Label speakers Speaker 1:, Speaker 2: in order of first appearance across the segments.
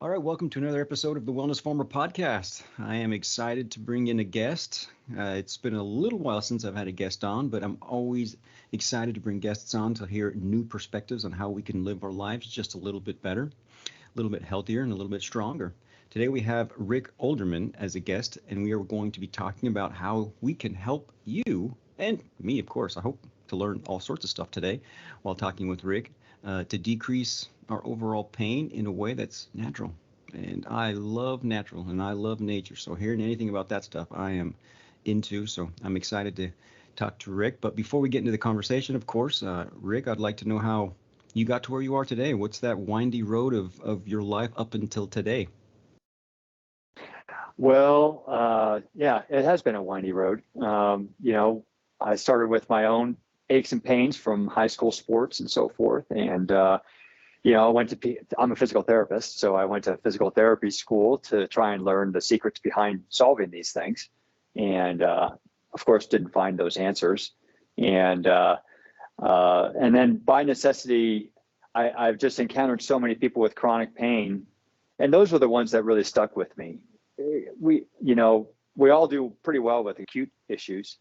Speaker 1: All right, welcome to another episode of the Wellness Farmer podcast. I am excited to bring in a guest. It's been a little while since I've had a guest on, but I'm always excited to bring guests on to hear new perspectives on how we can live our lives just a little bit better, a little bit healthier, and a little bit stronger. Today we have Rick Olderman as a guest, and we are going to be talking about how we can help you and me, of course. I hope to learn all sorts of stuff today while talking with Rick to decrease our overall pain in a way that's natural. And I love natural and I love nature. So hearing anything about that stuff, I am into. So I'm excited to talk to Rick. But before we get into the conversation, of course, Rick, I'd like to know how you got to where you are today. What's that windy road of your life up until today?
Speaker 2: Yeah, it has been a windy road. I started with my own aches and pains from high school sports and so forth. I went I'm a physical therapist, so I went to physical therapy school to try and learn the secrets behind solving these things. Of course, didn't find those answers. And then by necessity, I've just encountered so many people with chronic pain. And those were the ones that really stuck with me. We all do pretty well with acute issues,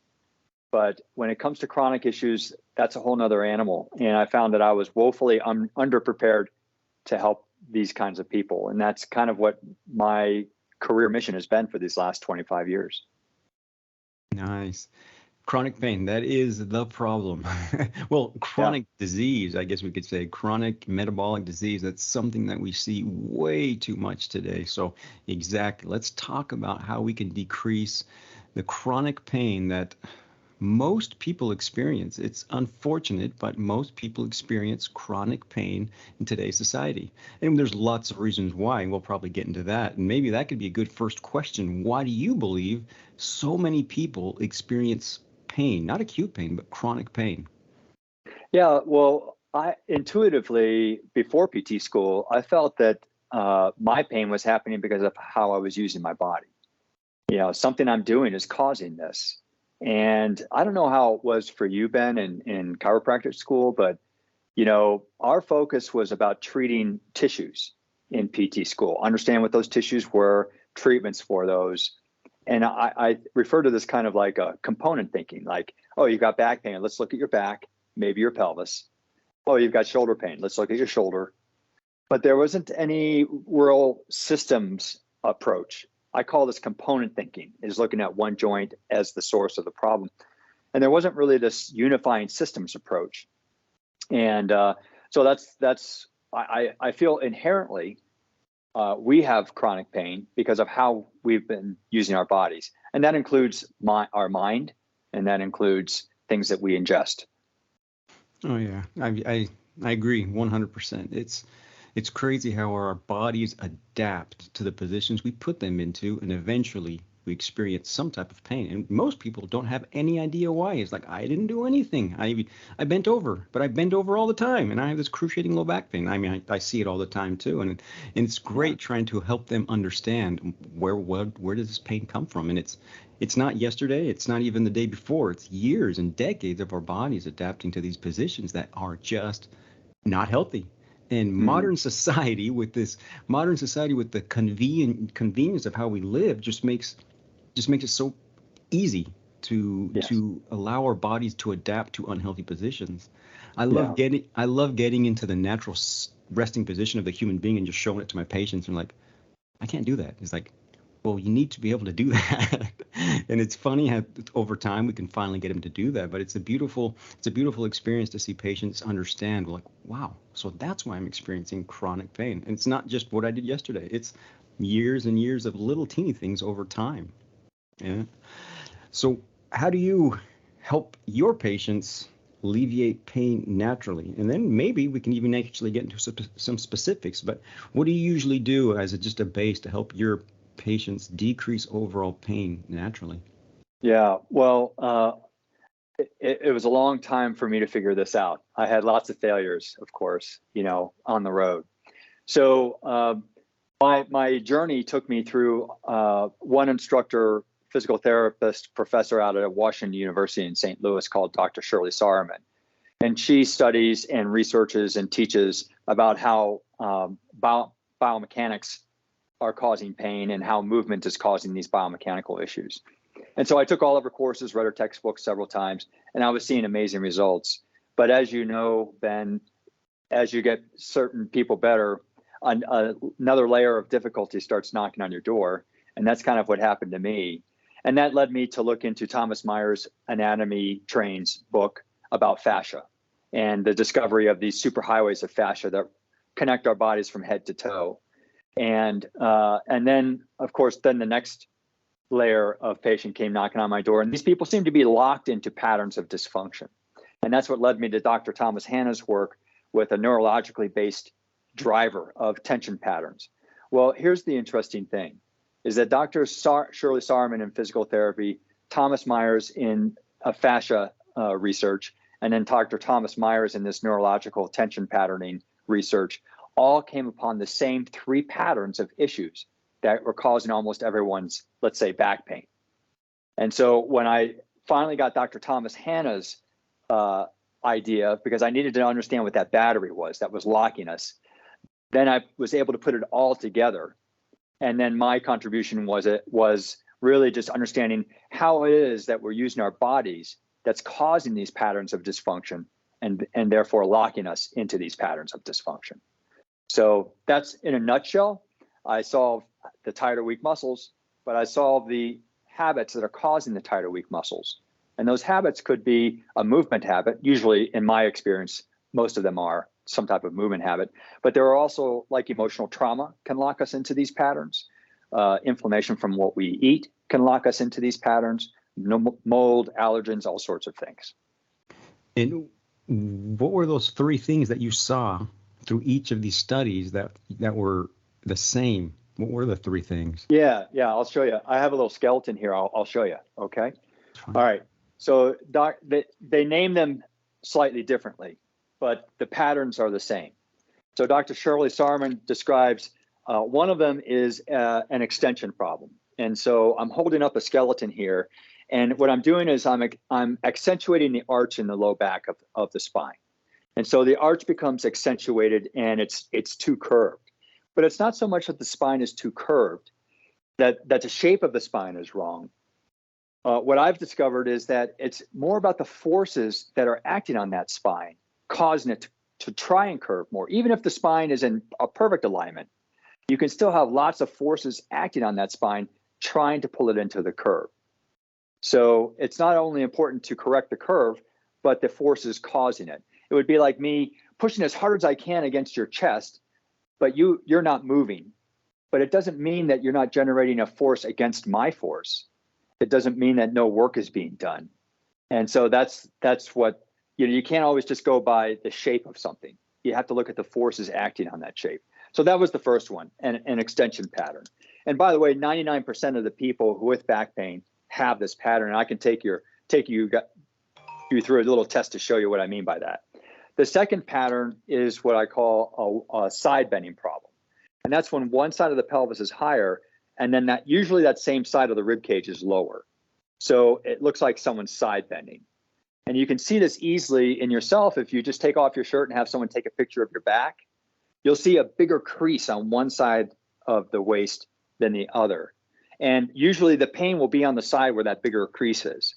Speaker 2: but when it comes to chronic issues, that's a whole nother animal. And I found that I was woefully underprepared to help these kinds of people. And that's kind of what my career mission has been for these last 25 years.
Speaker 1: Nice. Chronic pain, that is the problem. Well, chronic disease, I guess we could say chronic metabolic disease, that's something that we see way too much today. So exactly, let's talk about how we can decrease the chronic pain that most people experience. It's unfortunate, but most people experience chronic pain in today's society. And there's lots of reasons why, and we'll probably get into that. And maybe that could be a good first question. Why do you believe so many people experience pain, not acute pain, but chronic pain?
Speaker 2: Yeah, well, I intuitively, before PT school, I felt that my pain was happening because of how I was using my body. Something I'm doing is causing this. And I don't know how it was for you, Ben, in chiropractic school, but our focus was about treating tissues in PT school. Understand what those tissues were, treatments for those. And I refer to this kind of like a component thinking, like, oh, you've got back pain. Let's look at your back, maybe your pelvis. Oh, you've got shoulder pain. Let's look at your shoulder. But there wasn't any real systems approach. I call this component thinking, is looking at one joint as the source of the problem. And there wasn't really this unifying systems approach. And so I feel inherently we have chronic pain because of how we've been using our bodies. And that includes our mind, and that includes things that we ingest.
Speaker 1: Oh yeah, I agree 100%. It's crazy how our bodies adapt to the positions we put them into, and eventually we experience some type of pain. And most people don't have any idea why. It's like, I didn't do anything. I bent over, but I bend over all the time, and I have this cruciating low back pain. I mean, I see it all the time too, and it's great trying to help them understand where does this pain come from. And it's not yesterday, it's not even the day before. It's years and decades of our bodies adapting to these positions that are just not healthy. And modern society with the convenience of how we live just makes it so easy to allow our bodies to adapt to unhealthy positions. I love getting into the natural resting position of the human being and just showing it to my patients, and like, I can't do that. It's like, well, you need to be able to do that. And it's funny how over time we can finally get them to do that. But it's a beautiful experience to see patients understand, like, wow, so that's why I'm experiencing chronic pain. And it's not just what I did yesterday. It's years and years of little teeny things over time. Yeah. So how do you help your patients alleviate pain naturally? And then maybe we can even actually get into some specifics. But what do you usually do as just a base to help your patients decrease overall pain naturally?
Speaker 2: Yeah, well, it was a long time for me to figure this out. I had lots of failures, of course, on the road. So my journey took me through one instructor, physical therapist, professor out at Washington University in St. Louis called Dr. Shirley Sahrman. And she studies and researches and teaches about how biomechanics are causing pain and how movement is causing these biomechanical issues. And so I took all of her courses, read her textbooks several times, and I was seeing amazing results. But as you know, Ben, as you get certain people better, another layer of difficulty starts knocking on your door. And that's kind of what happened to me. And that led me to look into Thomas Myers' Anatomy Trains book about fascia and the discovery of these superhighways of fascia that connect our bodies from head to toe. And then, of course, then the next layer of patient came knocking on my door. And these people seem to be locked into patterns of dysfunction. And that's what led me to Dr. Thomas Hanna's work with a neurologically based driver of tension patterns. Well, here's the interesting thing, is that Dr. Shirley Sahrmann in physical therapy, Thomas Myers in fascia research, and then Dr. Thomas Myers in this neurological tension patterning research all came upon the same three patterns of issues that were causing almost everyone's, let's say, back pain. And so when I finally got Dr. Thomas Hanna's idea, because I needed to understand what that battery was that was locking us, then I was able to put it all together. And then my contribution was really just understanding how it is that we're using our bodies that's causing these patterns of dysfunction and therefore locking us into these patterns of dysfunction. So that's in a nutshell. I solved the tight or weak muscles, but I solved the habits that are causing the tight or weak muscles. And those habits could be a movement habit. Usually, in my experience, most of them are some type of movement habit. But there are also, like, emotional trauma can lock us into these patterns. Inflammation from what we eat can lock us into these patterns. Mold, allergens, all sorts of things.
Speaker 1: And what were those three things that you saw through each of these studies that were the same? What were the three things?
Speaker 2: Yeah, I'll show you. I have a little skeleton here. I'll show you. Okay. All right. So they name them slightly differently, but the patterns are the same. So Dr. Shirley Sahrmann describes one of them is an extension problem. And so I'm holding up a skeleton here. And what I'm doing is I'm accentuating the arch in the low back of the spine. And so the arch becomes accentuated and it's too curved. But it's not so much that the spine is too curved, that the shape of the spine is wrong. What I've discovered is that it's more about the forces that are acting on that spine, causing it to try and curve more. Even if the spine is in a perfect alignment, you can still have lots of forces acting on that spine, trying to pull it into the curve. So it's not only important to correct the curve, but the forces causing it. It would be like me pushing as hard as I can against your chest, but you're not moving. But it doesn't mean that you're not generating a force against my force. It doesn't mean that no work is being done. And so that's what, you can't always just go by the shape of something. You have to look at the forces acting on that shape. So that was the first one, an extension pattern. And by the way, 99% of the people with back pain have this pattern. And I can take you through a little test to show you what I mean by that. The second pattern is what I call a side bending problem. And that's when one side of the pelvis is higher, and then usually that same side of the rib cage is lower. So it looks like someone's side bending. And you can see this easily in yourself if you just take off your shirt and have someone take a picture of your back. You'll see a bigger crease on one side of the waist than the other. And usually the pain will be on the side where that bigger crease is.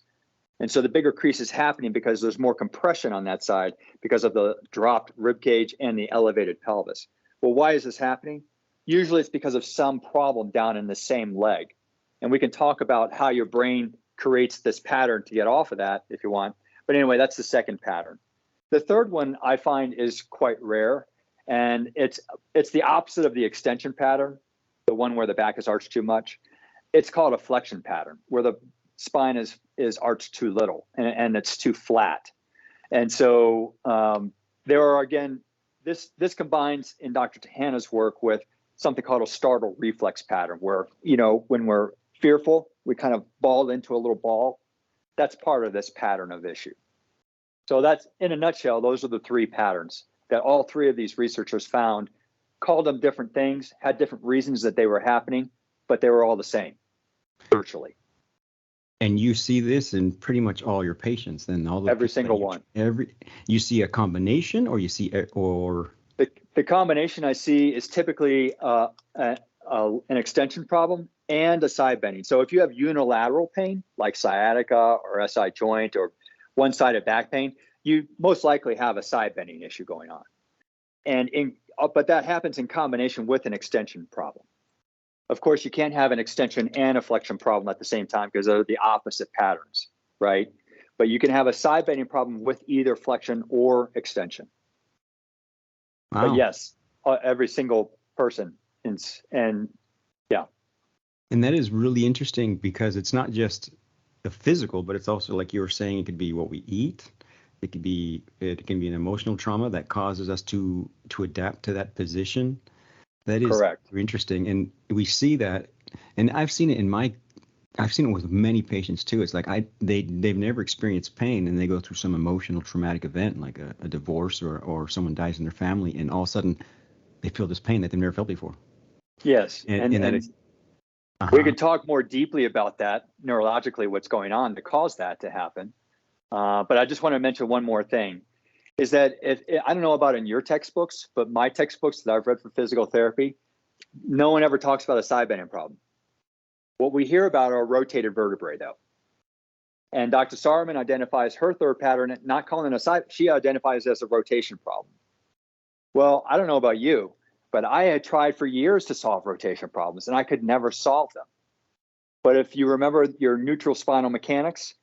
Speaker 2: And so the bigger crease is happening because there's more compression on that side because of the dropped rib cage and the elevated pelvis. Well, why is this happening? Usually it's because of some problem down in the same leg. And we can talk about how your brain creates this pattern to get off of that if you want. But anyway, that's the second pattern. The third one I find is quite rare. And it's the opposite of the extension pattern, the one where the back is arched too much. It's called a flexion pattern, where the spine is arched too little and it's too flat. And so there are, again, this combines in Dr. Hanna's work with something called a startle reflex pattern, where, when we're fearful, we kind of ball into a little ball. That's part of this pattern of issue. So that's, in a nutshell, those are the three patterns that all three of these researchers found, called them different things, had different reasons that they were happening, but they were all the same, virtually.
Speaker 1: And you see this in pretty much all your patients, then?
Speaker 2: Every single one.
Speaker 1: You see a combination, or you see, or
Speaker 2: The combination I see is typically an extension problem and a side bending. So if you have unilateral pain, like sciatica or SI joint or one-sided back pain, you most likely have a side bending issue going on. But that happens in combination with an extension problem. Of course, you can't have an extension and a flexion problem at the same time because they're the opposite patterns, right? But you can have a side bending problem with either flexion or extension.
Speaker 1: Wow.
Speaker 2: But yes, every single person, and yeah.
Speaker 1: And that is really interesting because it's not just the physical, but it's also, like you were saying, it could be what we eat. It can be an emotional trauma that causes us to adapt to that position. That is
Speaker 2: Correct.
Speaker 1: interesting, and we see that, and I've seen it with many patients too. It's like they've never experienced pain, and they go through some emotional traumatic event like a divorce or someone dies in their family, and all of a sudden they feel this pain that they've never felt before.
Speaker 2: Yes,
Speaker 1: And that is,
Speaker 2: we could talk more deeply about that neurologically, what's going on to cause that to happen. But I just want to mention one more thing, is that I don't know about in your textbooks, but my textbooks that I've read for physical therapy, no one ever talks about a side bending problem. What we hear about are rotated vertebrae, though. And Dr. Saarman identifies her third pattern, not calling it a side, she identifies it as a rotation problem. Well, I don't know about you, but I had tried for years to solve rotation problems, and I could never solve them. But if you remember your neutral spinal mechanics,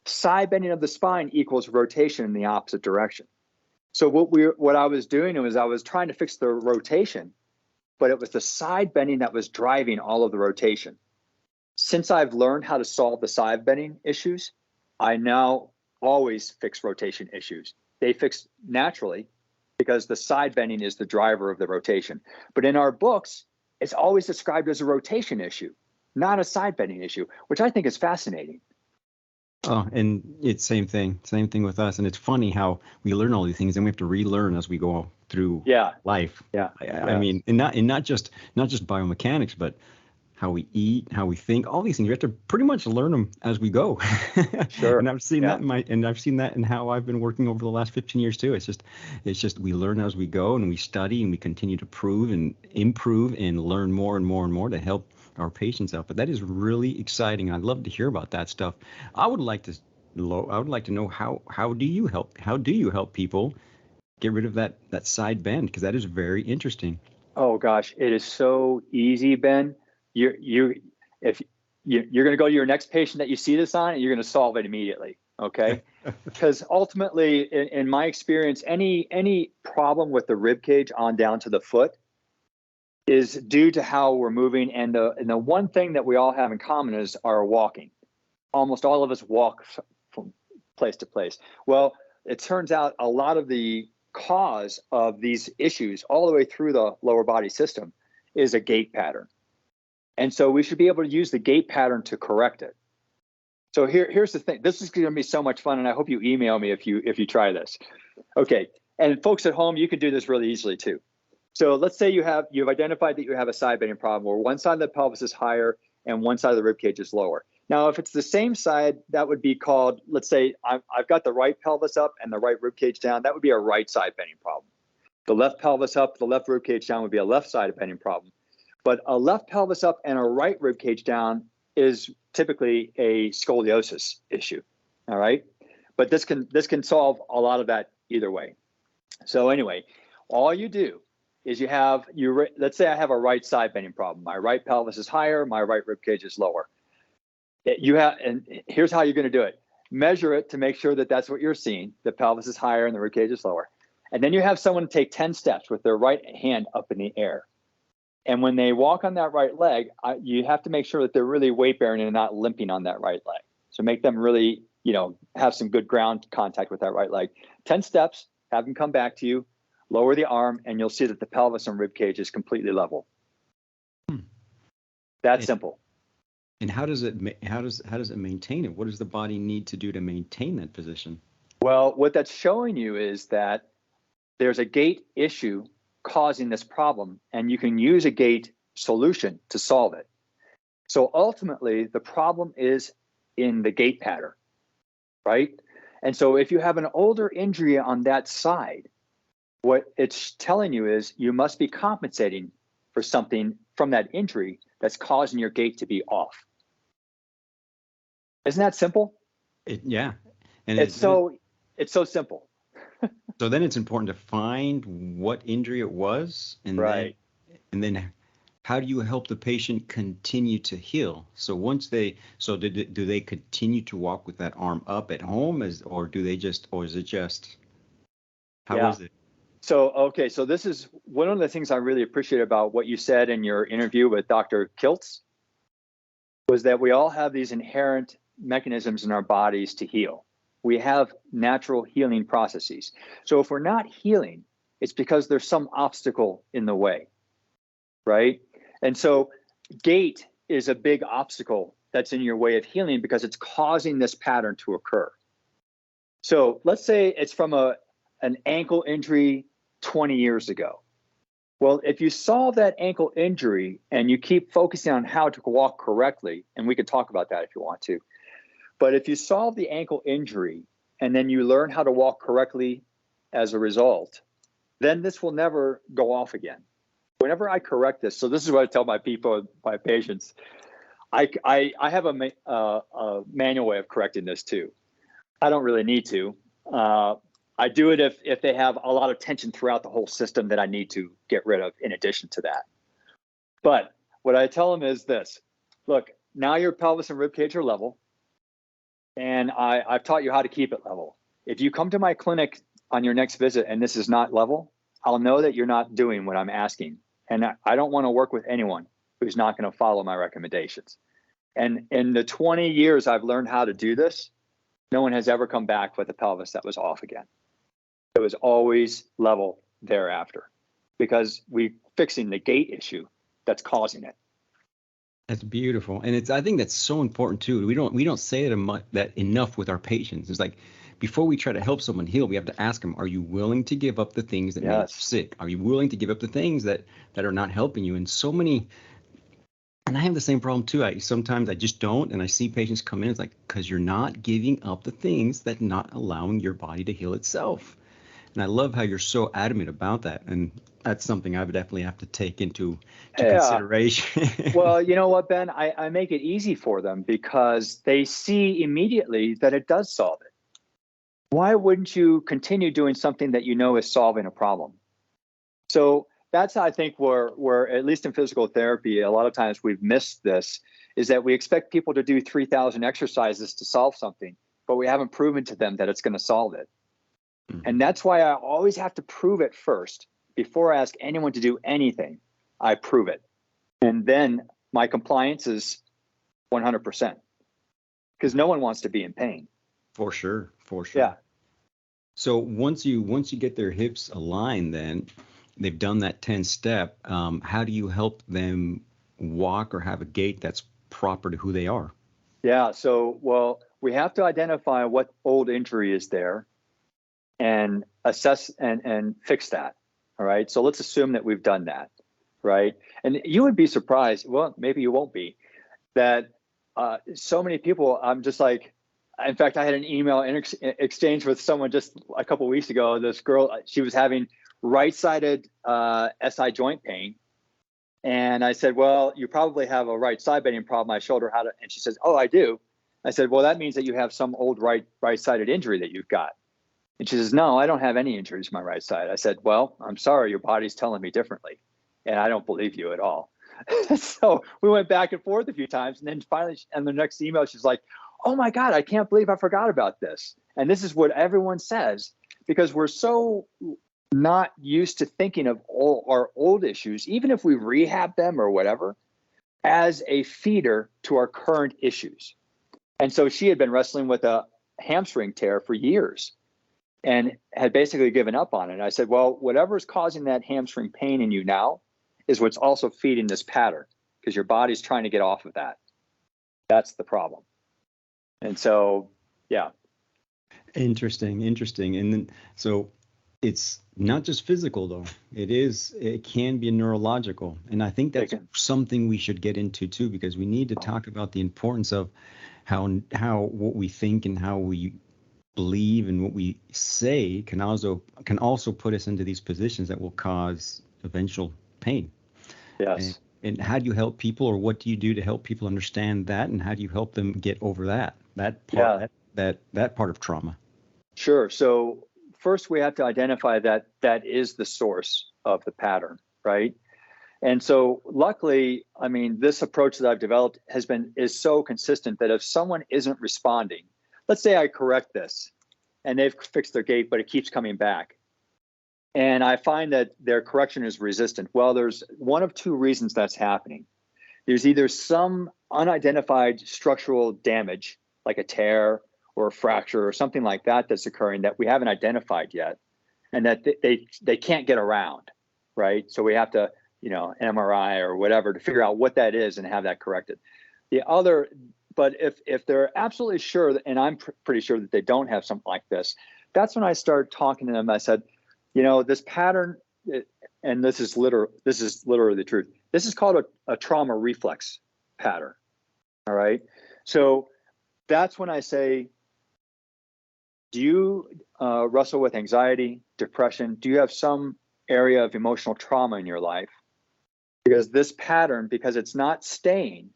Speaker 2: side bending of the spine equals rotation in the opposite direction. So what I was doing was I was trying to fix the rotation, but it was the side bending that was driving all of the rotation. Since I've learned how to solve the side bending issues, I now always fix rotation issues. They fix naturally because the side bending is the driver of the rotation. But in our books, it's always described as a rotation issue, not a side bending issue, which I think is fascinating.
Speaker 1: Oh, and it's same thing with us. And it's funny how we learn all these things and we have to relearn as we go through life.
Speaker 2: Yeah.
Speaker 1: I mean, and not just biomechanics, but how we eat, how we think, all these things. We have to pretty much learn them as we go.
Speaker 2: Sure.
Speaker 1: And I've seen that in how I've been working over the last 15 years too. It's just we learn as we go, and we study, and we continue to prove and improve and learn more and more and more to help our patients out. But that is really exciting. I'd love to hear about that stuff. I would like to know how do you help people get rid of that side bend, because that is very interesting.
Speaker 2: Oh gosh, it is so easy, Ben. You're going to go to your next patient that you see this on, and you're going to solve it immediately. Okay, because ultimately, in my experience, any problem with the rib cage on down to the foot is due to how we're moving. And the one thing that we all have in common is our walking. Almost all of us walk from place to place. Well, it turns out a lot of the cause of these issues all the way through the lower body system is a gait pattern. And so we should be able to use the gait pattern to correct it. So here's the thing. This is going to be so much fun, and I hope you email me if you try this. Okay, and folks at home, you can do this really easily too. So let's say you've identified that you have a side bending problem where one side of the pelvis is higher and one side of the rib cage is lower. Now, if it's the same side, that would be called, let's say I've got the right pelvis up and the right rib cage down. That would be a right side bending problem. The left pelvis up, the left rib cage down would be a left side bending problem. But a left pelvis up and a right rib cage down is typically a scoliosis issue. All right. But this can solve a lot of that either way. So anyway, all you do is let's say I have a right side bending problem. My right pelvis is higher, my right rib cage is lower. And here's how you're going to do it. Measure it to make sure that that's what you're seeing. The pelvis is higher and the rib cage is lower. And then you have someone take 10 steps with their right hand up in the air. And when they walk on that right leg, you have to make sure that they're really weight bearing and not limping on that right leg. So make them really, have some good ground contact with that right leg. 10 steps, have them come back to you, lower the arm, and you'll see that the pelvis and rib cage is completely level. That's simple.
Speaker 1: And how does it maintain it? What does the body need to do to maintain that position?
Speaker 2: Well, what that's showing you is that there's a gait issue causing this problem, and you can use a gait solution to solve it. So ultimately, the problem is in the gait pattern, right? And so if you have an older injury on that side, What it's telling you is you must be compensating for something from that injury that's causing your gait to be off. Isn't that simple?
Speaker 1: Yeah. And
Speaker 2: It's so simple.
Speaker 1: so then it's important to find what injury it was,
Speaker 2: Right.
Speaker 1: and then how do you help the patient continue to heal? So once they, so do they continue to walk with that arm up at home, or do they just, or is it just, how
Speaker 2: Yeah.
Speaker 1: is it?
Speaker 2: So, okay. So this is one of the things I really appreciate about what you said in your interview with Dr. Kiltz, was that we all have these inherent mechanisms in our bodies to heal. We have natural healing processes. So if we're not healing, it's because there's some obstacle in the way, right? And so gait is a big obstacle that's in your way of healing because it's causing this pattern to occur. So let's say it's from an ankle injury 20 years ago. Well, if you solve that ankle injury and you keep focusing on how to walk correctly, and we could talk about that if you want to, but if you solve the ankle injury and then you learn how to walk correctly as a result, then this will never go off again. Whenever I correct this, so this is what I tell my people, my patients, I have a manual way of correcting this too. I don't really need to. I do it if they have a lot of tension throughout the whole system that I need to get rid of in addition to that. But what I tell them is this: look, now your pelvis and rib cage are level, and I've taught you how to keep it level. If you come to my clinic on your next visit and this is not level, I'll know that you're not doing what I'm asking. And I don't want to work with anyone who's not going to follow my recommendations. And in the 20 years I've learned how to do this, no one has ever come back with a pelvis that was off again. It was always level thereafter because we're fixing the gait issue that's causing it.
Speaker 1: That's beautiful, and I think that's so important too. We don't say that enough with our patients. It's like before we try to help someone heal, we have to ask them: are you willing to give up the things that make you sick? Are you willing to give up the things that are not helping you? And so many, and I have the same problem too. Sometimes I just don't, and I see patients come in. It's like, because you're not giving up the things that not allowing your body to heal itself. And I love how you're so adamant about that. And that's something I would definitely have to take into consideration.
Speaker 2: Well, you know what, Ben? I make it easy for them because they see immediately that it does solve it. Why wouldn't you continue doing something that you know is solving a problem? So that's, I think, where at least in physical therapy, a lot of times we've missed this, is that we expect people to do 3,000 exercises to solve something, but we haven't proven to them that it's going to solve it. And that's why I always have to prove it first. Before I ask anyone to do anything, I prove it. And then my compliance is 100% because no one wants to be in pain.
Speaker 1: For sure.
Speaker 2: Yeah.
Speaker 1: So once you get their hips aligned, then they've done that 10 step. How do you help them walk or have a gait that's proper to who they are?
Speaker 2: Yeah. So, well, we have to identify what old injury is there and assess and fix that. All right. So let's assume that we've done that. Right. And you would be surprised. Well, maybe you won't be, that so many people, I'm just like, in fact, I had an email exchange with someone just a couple of weeks ago. This girl, she was having right-sided SI joint pain. And I said, well, you probably have a right side bending problem. I showed her how to, and she says, oh, I do. I said, well, that means that you have some old right-sided injury that you've got. And she says, no, I don't have any injuries to my right side. I said, well, I'm sorry, your body's telling me differently. And I don't believe you at all. So we went back and forth a few times. And then finally, in the next email, she's like, oh my God, I can't believe I forgot about this. And this is what everyone says, because we're so not used to thinking of all our old issues, even if we rehab them or whatever, as a feeder to our current issues. And so she had been wrestling with a hamstring tear for years and had basically given up on it. And I said, well, whatever is causing that hamstring pain in you now is what's also feeding this pattern, because your body's trying to get off of that. That's the problem. And so, yeah.
Speaker 1: Interesting. And then, so it's not just physical though. It can be neurological. And I think that's something we should get into too, because we need to talk about the importance of how what we think and how we believe and what we say can also put us into these positions that will cause eventual pain.
Speaker 2: Yes.
Speaker 1: And how do you help people, or what do you do to help people understand that, and how do you help them get over that part
Speaker 2: Yeah.
Speaker 1: that part of trauma?
Speaker 2: Sure. So first we have to identify that that is the source of the pattern, right? And so luckily, I mean, this approach that I've developed is so consistent that if someone isn't responding, let's say I correct this and they've fixed their gait, but it keeps coming back. And I find that their correction is resistant. Well, there's one of two reasons that's happening. There's either some unidentified structural damage, like a tear or a fracture or something like that that's occurring that we haven't identified yet, and that they can't get around, right? So we have to, MRI or whatever to figure out what that is and have that corrected. But if they're absolutely sure, and I'm pretty sure that they don't have something like this, that's when I start talking to them. I said, this pattern, and this is literally the truth. This is called a trauma reflex pattern. All right. So that's when I say, do you wrestle with anxiety, depression? Do you have some area of emotional trauma in your life? Because this pattern, because it's not staying,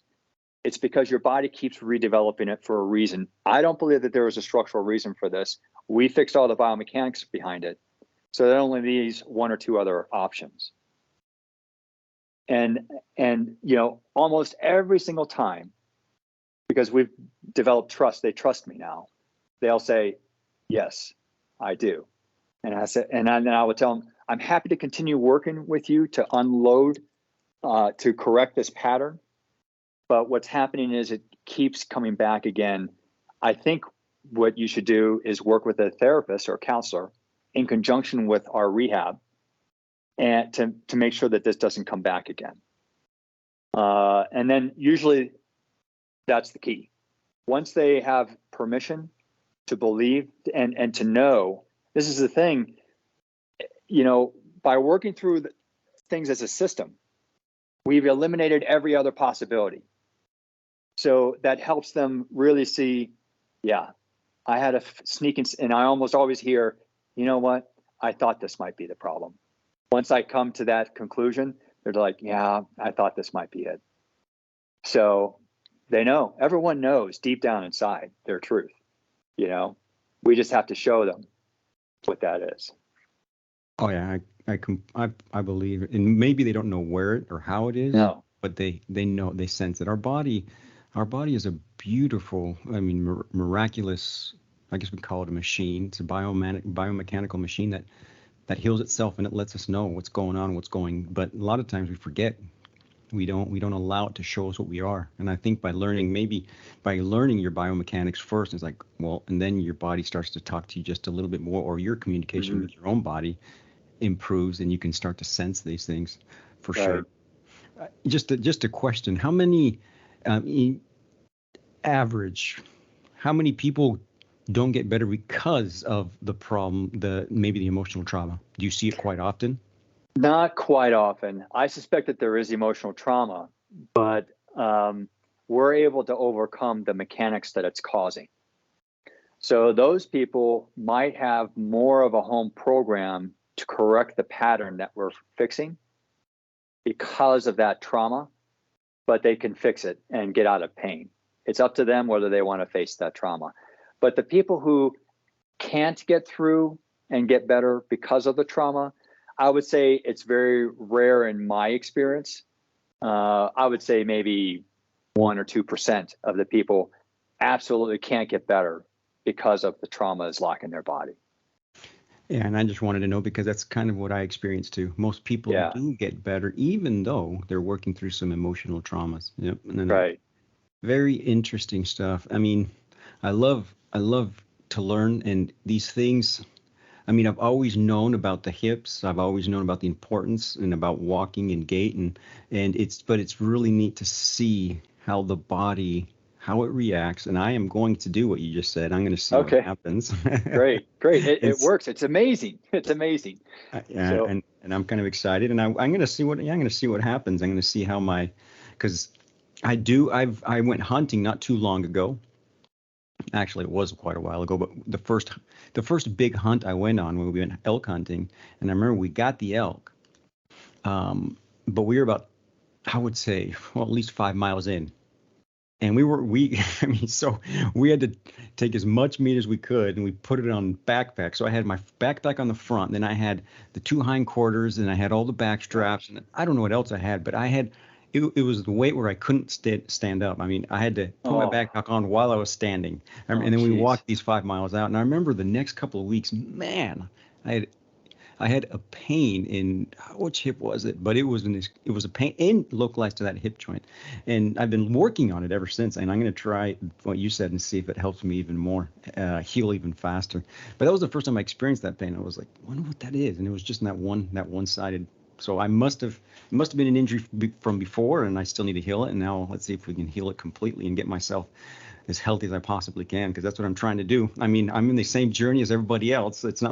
Speaker 2: it's because your body keeps redeveloping it for a reason. I don't believe that there was a structural reason for this. We fixed all the biomechanics behind it. So that only leaves one or two other options. And almost every single time, because we've developed trust, they trust me now. They'll say, yes, I do. And I said, and then I would tell them, I'm happy to continue working with you to unload, to correct this pattern. But what's happening is it keeps coming back again. I think what you should do is work with a therapist or counselor in conjunction with our rehab, and to make sure that this doesn't come back again. And then usually that's the key. Once they have permission to believe and to know, this is the thing, by working through things as a system, we've eliminated every other possibility. So that helps them really see, yeah, I had a sneaking, and I almost always hear, you know what? I thought this might be the problem. Once I come to that conclusion, they're like, yeah, I thought this might be it. So they know, everyone knows deep down inside their truth. We just have to show them what that is.
Speaker 1: Oh yeah, I believe it. And maybe they don't know where it or how it is.
Speaker 2: No.
Speaker 1: But they know, they sense it. Our body is a beautiful, miraculous, I guess we call it a machine. It's a biomechanical machine that heals itself, and it lets us know what's going on, but a lot of times we forget. We don't allow it to show us what we are. And I think by learning your biomechanics first, it's like, well, and then your body starts to talk to you just a little bit more, or your communication with your own body improves, and you can start to sense these things for sure. Just a question: how many average? How many people don't get better because of the problem, maybe the emotional trauma? Do you see it quite often?
Speaker 2: Not quite often. I suspect that there is emotional trauma, but we're able to overcome the mechanics that it's causing. So those people might have more of a home program to correct the pattern that we're fixing because of that trauma, but they can fix it and get out of pain. It's up to them whether they want to face that trauma. But the people who can't get through and get better because of the trauma, I would say it's very rare in my experience. I would say maybe 1 or 2% of the people absolutely can't get better because of the trauma is locking their body.
Speaker 1: Yeah, and I just wanted to know, because that's kind of what I experienced too. Most people do get better, even though they're working through some emotional traumas. Yep.
Speaker 2: Right.
Speaker 1: Very interesting stuff. I mean, I love to learn, and these things. I mean, I've always known about the hips. I've always known about the importance and about walking and gait, but it's really neat to see how the body, how it reacts. And I am going to do what you just said. I'm going to see what happens.
Speaker 2: Great. It works. It's amazing.
Speaker 1: Yeah, so, and I'm kind of excited, and I'm going to see what happens. I'm going to see how because I went hunting not too long ago. Actually, it was quite a while ago, but the first big hunt I went on when we went elk hunting, and I remember we got the elk, but we were about, I would say, well, at least 5 miles in, and I mean, so we had to take as much meat as we could, and we put it on backpack. So I had my backpack on the front, then I had the two hindquarters, and I had all the back straps, and I don't know what else I had, but I had. It was the weight where I couldn't stand up. I mean, I had to put my
Speaker 2: Oh,
Speaker 1: backpack on while I was standing.
Speaker 2: oh,
Speaker 1: And then we
Speaker 2: geez.
Speaker 1: walked these 5 miles out. And I remember the next couple of weeks, man, I had I had a pain in which hip was it? But it was a pain in localized to that hip joint, and I've been working on it ever since. And I'm going to try what you said and see if it helps me even more, heal even faster. But that was the first time I experienced that pain. I was like, I wonder what that is, and it was just in that one-sided. So it must have been an injury from before, and I still need to heal it. And now let's see if we can heal it completely and get myself as healthy as I possibly can, because that's what I'm trying to do. I mean, I'm in the same journey as everybody else.
Speaker 2: Yeah.
Speaker 1: It's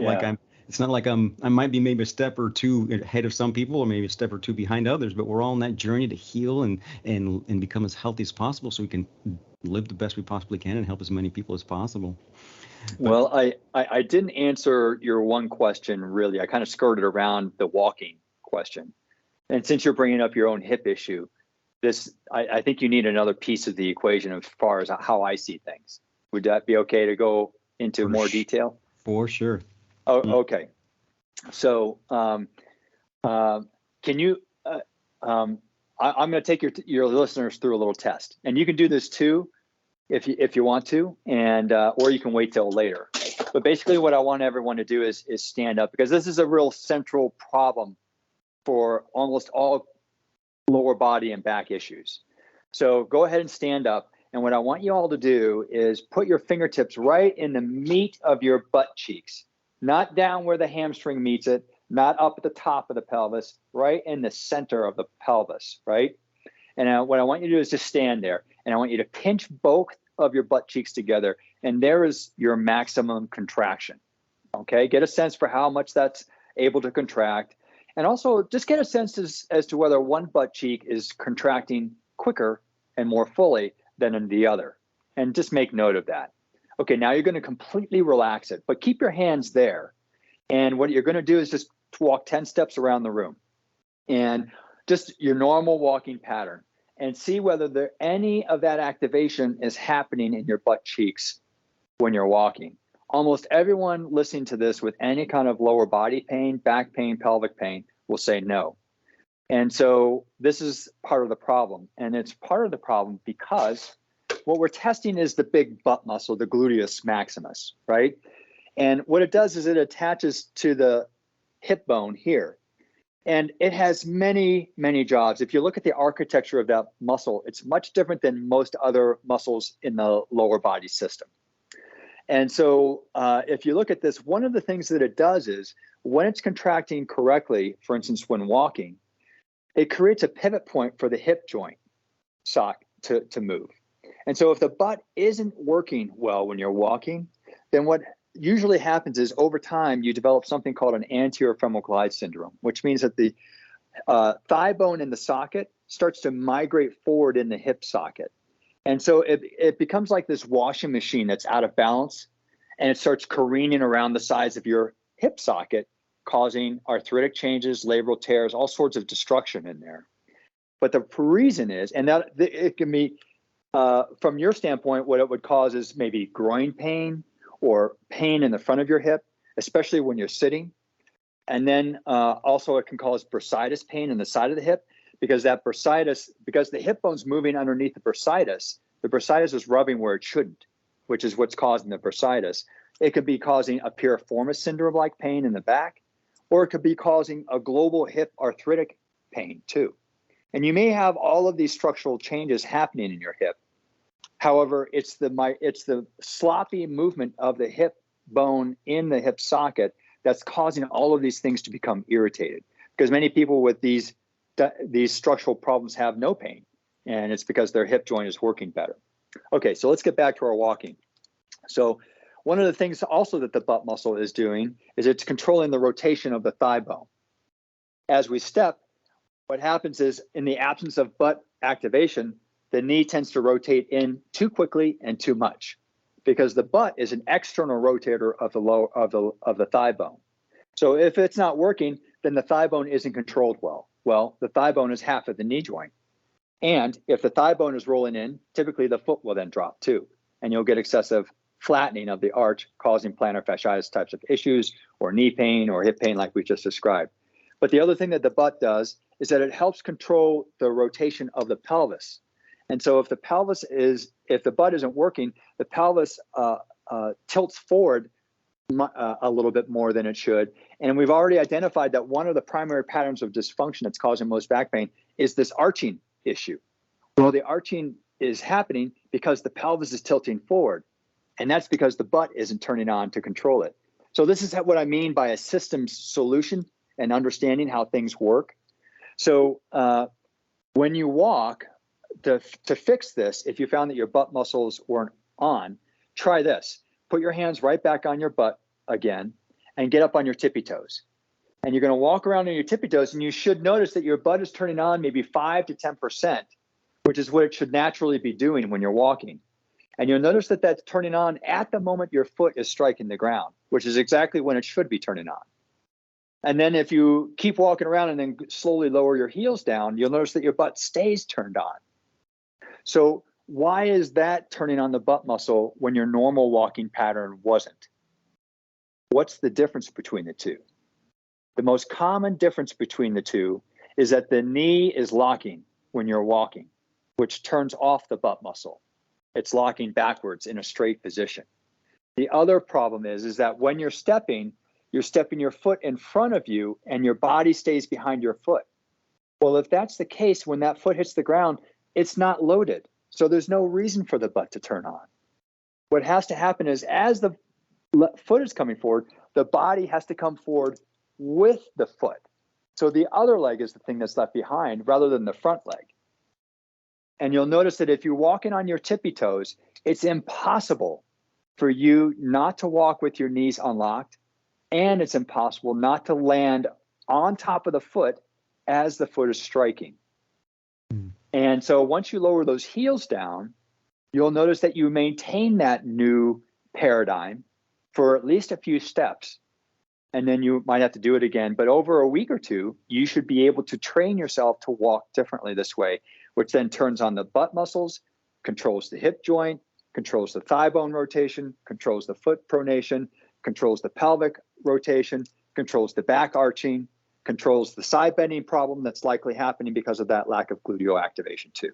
Speaker 1: not like I might be maybe a step or two ahead of some people, or maybe a step or two behind others, but we're all on that journey to heal and become as healthy as possible, so we can live the best we possibly can and help as many people as possible. But
Speaker 2: Well, I didn't answer your one question really. I kind of skirted around the walking question. And since you're bringing up your own hip issue, I think you need another piece of the equation as far as how I see things. Would that be okay to go into
Speaker 1: for
Speaker 2: more
Speaker 1: sh-
Speaker 2: detail?
Speaker 1: for sure.
Speaker 2: Oh, okay. So, can you? I'm going to take your listeners through a little test, and you can do this too if you want to, and or you can wait till later. But basically, what I want everyone to do is stand up, because this is a real central problem for almost all lower body and back issues. So go ahead and stand up. And what I want you all to do is put your fingertips right in the meat of your butt cheeks, not down where the hamstring meets it, not up at the top of the pelvis, right in the center of the pelvis, right? And what I want you to do is just stand there. And I want you to pinch both of your butt cheeks together. And there is your maximum contraction. Okay, get a sense for how much that's able to contract. And also just get a sense as to whether one butt cheek is contracting quicker and more fully than in the other. And just make note of that. Okay, now you're going to completely relax it, but keep your hands there. And what you're going to do is just walk 10 steps around the room and just your normal walking pattern, and see whether any of that activation is happening in your butt cheeks when you're walking. Almost everyone listening to this with any kind of lower body pain, back pain, pelvic pain will say no. And so this is part of the problem. And it's part of the problem because what we're testing is the big butt muscle, the gluteus maximus, right? And what it does is it attaches to the hip bone here. And it has many, many jobs. If you look at the architecture of that muscle, it's much different than most other muscles in the lower body system. And so if you look at this, one of the things that it does is when it's contracting correctly, for instance, when walking, it creates a pivot point for the hip joint sock to move. And so if the butt isn't working well when you're walking, then what usually happens is over time, you develop something called an anterior femoral glide syndrome, which means that the thigh bone in the socket starts to migrate forward in the hip socket. And so it becomes like this washing machine that's out of balance, and it starts careening around the sides of your hip socket, causing arthritic changes, labral tears, all sorts of destruction in there. But the reason is, and that it can be, from your standpoint, what it would cause is maybe groin pain or pain in the front of your hip, especially when you're sitting. And then also it can cause bursitis pain in the side of the hip, because that bursitis, because the hip bone's moving underneath the bursitis is rubbing where it shouldn't, which is what's causing the bursitis. It could be causing a piriformis syndrome-like pain in the back, or it could be causing a global hip arthritic pain too. And you may have all of these structural changes happening in your hip. However, it's the sloppy movement of the hip bone in the hip socket that's causing all of these things to become irritated. Because many people with these structural problems have no pain, and it's because their hip joint is working better. Okay, so let's get back to our walking. So one of the things also that the butt muscle is doing is it's controlling the rotation of the thigh bone. As we step, what happens is in the absence of butt activation, the knee tends to rotate in too quickly and too much. because the butt is an external rotator of the thigh bone. So if it's not working, then the thigh bone isn't controlled well. Well, the thigh bone is half of the knee joint. And if the thigh bone is rolling in, typically the foot will then drop too. And you'll get excessive flattening of the arch, causing plantar fasciitis types of issues, or knee pain or hip pain like we just described. But the other thing that the butt does is that it helps control the rotation of the pelvis. And so if the butt isn't working, the pelvis tilts forward a little bit more than it should. And we've already identified that one of the primary patterns of dysfunction that's causing most back pain is this arching issue. Well, the arching is happening because the pelvis is tilting forward. And that's because the butt isn't turning on to control it. So this is what I mean by a systems solution and understanding how things work. So when you walk, to fix this, if you found that your butt muscles weren't on, try this. Put your hands right back on your butt again and get up on your tippy toes. And you're going to walk around on your tippy toes, and you should notice that your butt is turning on maybe 5 to 10%, which is what it should naturally be doing when you're walking. And you'll notice that that's turning on at the moment your foot is striking the ground, which is exactly when it should be turning on. And then if you keep walking around and then slowly lower your heels down, you'll notice that your butt stays turned on. So why is that turning on the butt muscle when your normal walking pattern wasn't? What's the difference between the two? The most common difference between the two is that the knee is locking when you're walking, which turns off the butt muscle. It's locking backwards in a straight position. The other problem is that when you're stepping your foot in front of you and your body stays behind your foot. Well, if that's the case, when that foot hits the ground, it's not loaded. So there's no reason for the butt to turn on. What has to happen is as the foot is coming forward, the body has to come forward with the foot. So the other leg is the thing that's left behind rather than the front leg. And you'll notice that if you're walking on your tippy toes, it's impossible for you not to walk with your knees unlocked, and it's impossible not to land on top of the foot as the foot is striking. And so once you lower those heels down, you'll notice that you maintain that new paradigm for at least a few steps. And then you might have to do it again. But over a week or two, you should be able to train yourself to walk differently this way, which then turns on the butt muscles, controls the hip joint, controls the thigh bone rotation, controls the foot pronation, controls the pelvic rotation, controls the back arching, controls the side bending problem that's likely happening because of that lack of gluteal activation too.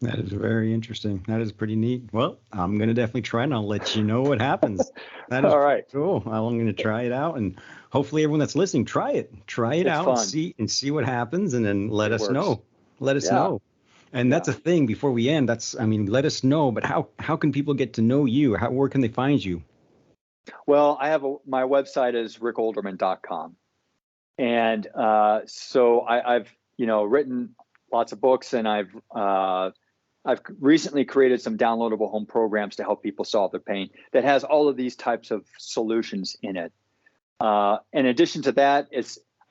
Speaker 1: That is very interesting. That is pretty neat. Well, I'm going to definitely try, and I'll let you know what happens. That is
Speaker 2: all right.
Speaker 1: Cool. I'm going to try it out, and hopefully everyone that's listening, try it out
Speaker 2: fun.
Speaker 1: and see what happens, and then let us know. Let us know. And that's a thing before we end. Let us know. But how can people get to know you? Where can they find you?
Speaker 2: Well, my website is rickolderman.com. And so I've written lots of books, and I've recently created some downloadable home programs to help people solve their pain that has all of these types of solutions in it. In addition to that,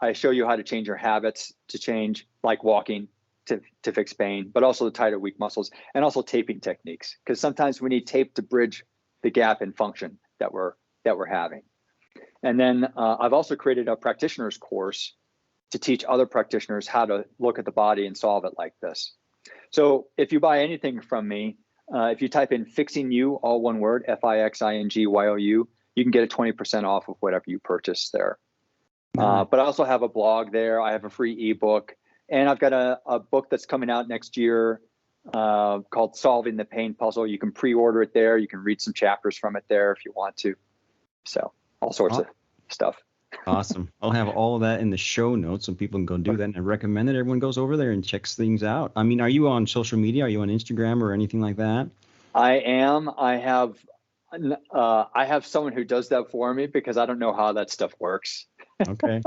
Speaker 2: I show you how to change your habits to change, like walking, to fix pain, but also the tighter weak muscles, and also taping techniques, because sometimes we need tape to bridge the gap in function that we're having. And then I've also created a practitioner's course to teach other practitioners how to look at the body and solve it like this. So if you buy anything from me, if you type in Fixing You, all one word, FIXINGYOU, you can get a 20% off of whatever you purchase there. But I also have a blog there. I have a free ebook, and I've got a book that's coming out next year called Solving the Pain Puzzle. You can pre-order it there. You can read some chapters from it there if you want to. So all sorts of stuff.
Speaker 1: Awesome. I'll have all of that in the show notes so people can go do that. And I recommend that everyone goes over there and checks things out. Are you on social media? Are you on Instagram or anything like that?
Speaker 2: I am. I have someone who does that for me because I don't know how that stuff works.
Speaker 1: Okay.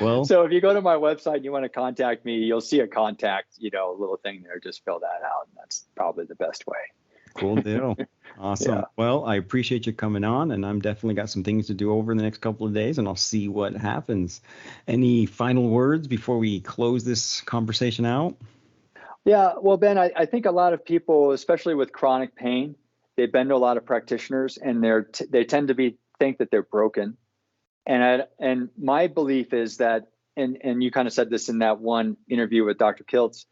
Speaker 1: Well,
Speaker 2: so if you go to my website and you want to contact me, you'll see a contact, little thing there. Just fill that out, and that's probably the best way.
Speaker 1: Cool deal. Awesome. Yeah. Well, I appreciate you coming on, and I'm definitely got some things to do over the next couple of days, and I'll see what happens. Any final words before we close this conversation out?
Speaker 2: Yeah. Well, Ben, I think a lot of people, especially with chronic pain, They've been to a lot of practitioners, and they tend to think that they're broken. And my belief is that, and you kind of said this in that one interview with Dr. Kiltz,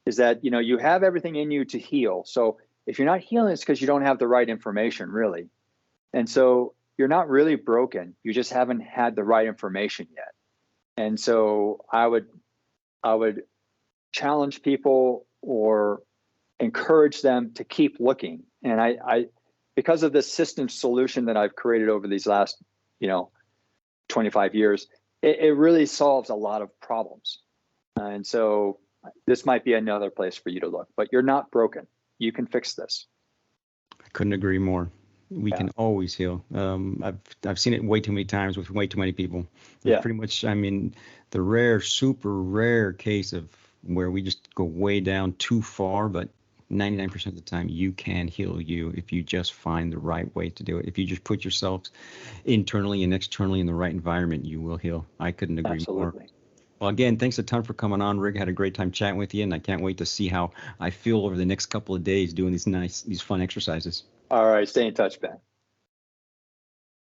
Speaker 2: is that, you know, you have everything in you to heal. So if you're not healing, it's because you don't have the right information, really. And so you're not really broken. You just haven't had the right information yet. And so I would challenge people or encourage them to keep looking. And I because of this system solution that I've created over these last, 25 years, it really solves a lot of problems. And so this might be another place for you to look, but you're not broken. You can fix this.
Speaker 1: I couldn't agree more. We can always heal. I've seen it way too many times with way too many people. There's pretty much, I mean, the rare, super rare case of where we just go way down too far, but 99% of the time you can heal you if you just find the right way to do it. If you just put yourselves internally and externally in the right environment, you will heal. I couldn't agree more. Well, again, thanks a ton for coming on, Rick. I had a great time chatting with you, and I can't wait to see how I feel over the next couple of days doing these fun exercises.
Speaker 2: All right. Stay in touch, Ben.